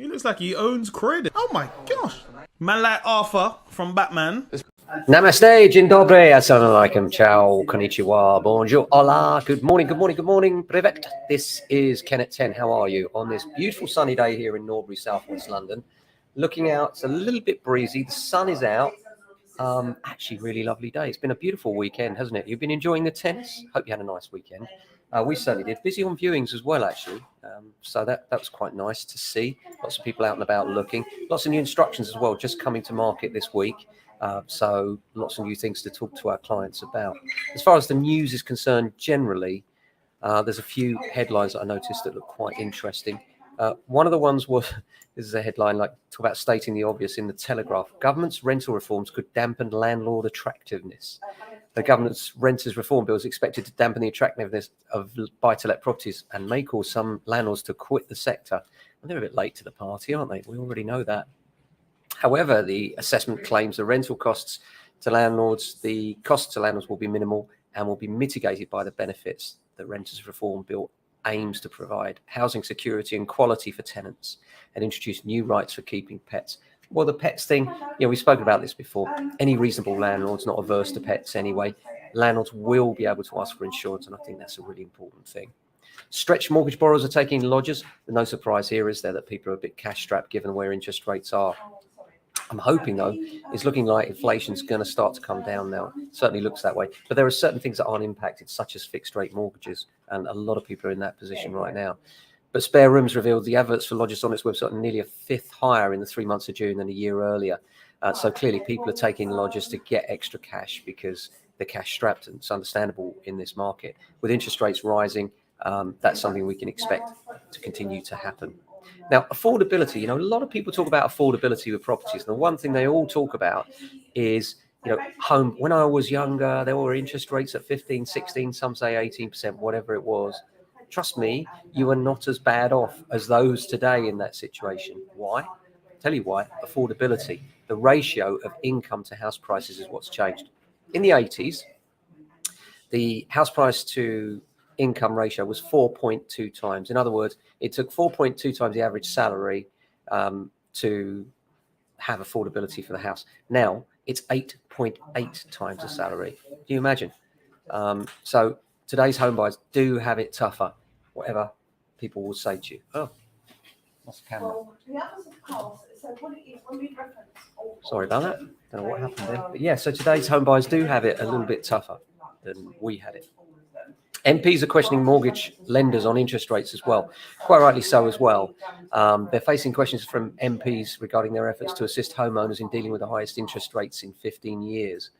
He looks like he owns credit. Oh my gosh. Man like Arthur from Batman. Namaste, dzień dobry, assalamu alaikum, ciao, konnichiwa, bonjour, hola, good morning, privet. This is Ken at 10. How are you on this beautiful sunny day here in Norbury, southwest London? Looking out, it's a little bit breezy, the sun is out. Actually, really lovely day. It's been a beautiful weekend, hasn't it? You've been enjoying the tennis? Hope you had a nice weekend. We certainly did. Busy on viewings as well, actually. So that was quite nice to see. Lots of people out and about looking. Lots of new instructions as well, just coming to market this week. So lots of new things to talk to our clients about. As far as the news is concerned, generally, there's a few headlines that I noticed that look quite interesting. One of the ones was, this is a headline like talk about stating the obvious in the Telegraph. Government's rental reforms could dampen landlord attractiveness. The government's renters reform bill is expected to dampen the attractiveness of buy-to-let properties and may cause some landlords to quit the sector. Well, they're a bit late to the party, aren't they? We already know that. However, the assessment claims the rental costs to landlords, the costs to landlords will be minimal and will be mitigated by the benefits the renters reform bill aims to provide housing security and quality for tenants and introduce new rights for keeping pets. Well, the pets thing, we've spoken about this before. Any reasonable landlord's not averse to pets anyway. Landlords will be able to ask for insurance, and I think that's a really important thing. Stretched mortgage borrowers are taking lodgers. No surprise here, is there, that people are a bit cash strapped given where interest rates are. I'm hoping, though, it's looking like inflation's going to start to come down now. It certainly looks that way. But there are certain things that aren't impacted, such as fixed rate mortgages. And a lot of people are in that position right now. But Spare Rooms revealed the adverts for lodgers on its website are nearly a fifth higher in the 3 months of June than a year earlier. So clearly people are taking lodgers to get extra cash because they're cash strapped, and it's understandable in this market. With interest rates rising, that's something we can expect to continue to happen. Now, affordability, a lot of people talk about affordability with properties. And the one thing they all talk about is, home. When I was younger, there were interest rates at 15, 16, some say 18%, whatever it was. Trust me, you are not as bad off as those today in that situation. Why? I'll tell you why. Affordability. The ratio of income to house prices is what's changed. In the 80s, the house price to income ratio was 4.2 times. In other words, it took 4.2 times the average salary to have affordability for the house. Now it's 8.8 times the salary. Can you imagine? So today's home buyers do have it tougher, whatever people will say to you. Oh, what's the camera? Sorry about that. Don't know what happened there. But yeah, so today's home buyers do have it a little bit tougher than we had it. MPs are questioning mortgage lenders on interest rates as well, quite rightly so as well. They're facing questions from MPs regarding their efforts to assist homeowners in dealing with the highest interest rates in 15 years.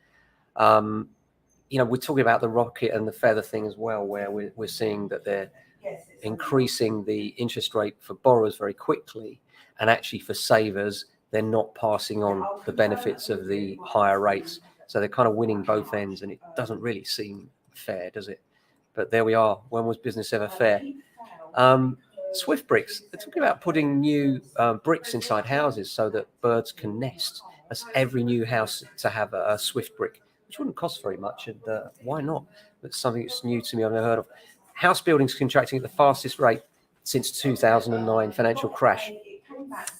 We're talking about the rocket and the feather thing as well, where we're seeing that they're increasing the interest rate for borrowers very quickly, and actually for savers, they're not passing on the benefits of the higher rates. So they're kind of winning both ends, and it doesn't really seem fair, does it? But there we are. When was business ever fair? Swift bricks. They're talking about putting new bricks inside houses so that birds can nest. That's every new house to have a Swift brick, which wouldn't cost very much. And why not? That's something that's new to me. I've never heard of. House buildings contracting at the fastest rate since 2009 financial crash.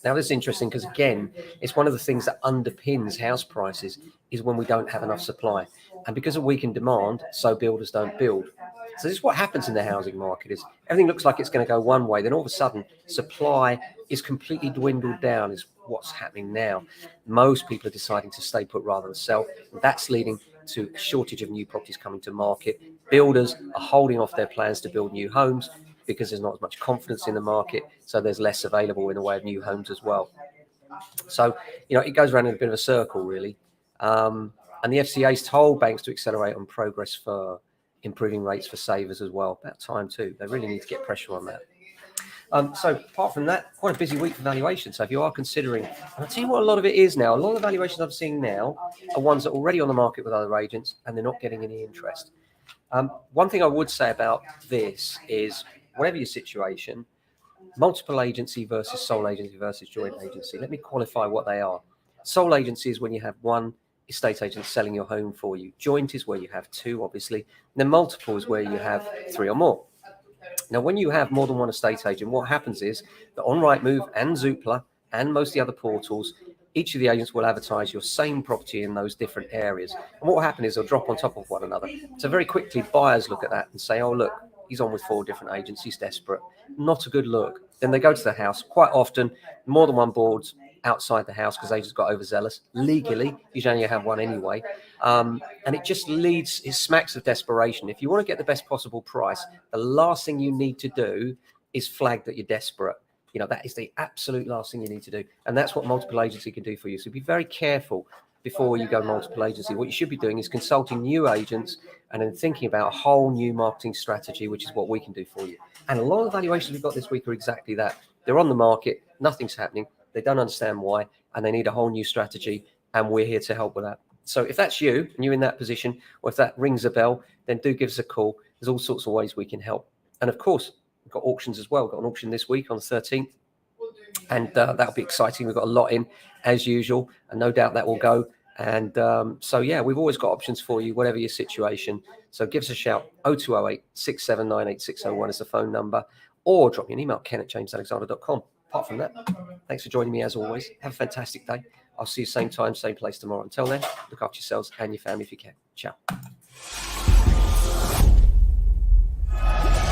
Now, this is interesting because, again, it's one of the things that underpins house prices is when we don't have enough supply. And because of weakened demand, so builders don't build. So this is what happens in the housing market is everything looks like it's going to go one way. Then all of a sudden, supply is completely dwindled down is what's happening now. Most people are deciding to stay put rather than sell. That's leading to a shortage of new properties coming to market. Builders are holding off their plans to build new homes because there's not as much confidence in the market. So there's less available in the way of new homes as well. So, it goes around in a bit of a circle, really. And the FCA's told banks to accelerate on progress for improving rates for savers as well. About time too. They really need to get pressure on that. So apart from that, quite a busy week for valuation. So if you are considering, and I'll tell you what a lot of it is now, a lot of the valuations I'm seeing now are ones that are already on the market with other agents and they're not getting any interest. One thing I would say about this is, whatever your situation, multiple agency versus sole agency versus joint agency. Let me qualify what they are. Sole agency is when you have one estate agent selling your home for you. Joint is where you have two, obviously. And then multiple is where you have three or more. Now, when you have more than one estate agent, what happens is that on Rightmove and Zoopla and most of the other portals, each of the agents will advertise your same property in those different areas. And what will happen is they'll drop on top of one another. So very quickly, buyers look at that and say, oh, look, he's on with 4 different agents. He's desperate. Not a good look. Then they go to the house. Quite often, more than one board's outside the house because they just got overzealous. Legally, you should only have one anyway. And it just leads, it smacks of desperation. If you want to get the best possible price, the last thing you need to do is flag that you're desperate. You know, that is the absolute last thing you need to do. And that's what multiple agency can do for you. So be very careful before you go multiple agency. What you should be doing is consulting new agents and then thinking about a whole new marketing strategy, which is what we can do for you. And a lot of the valuations we've got this week are exactly that. They're on the market, nothing's happening. They don't understand why, and they need a whole new strategy. And we're here to help with that. So if that's you and you're in that position, or if that rings a bell, then do give us a call. There's all sorts of ways we can help. And of course, we've got auctions as well. We've got an auction this week on the 13th. And that'll be exciting. We've got a lot in as usual, and no doubt that will go. And so, yeah, we've always got options for you, whatever your situation. So give us a shout. 0208 679 8601 is the phone number, or drop me an email, ken@jamesalexander.com. Apart from that, thanks for joining me as always. Have a fantastic day. I'll see you same time, same place tomorrow. Until then, look after yourselves and your family if you can. Ciao.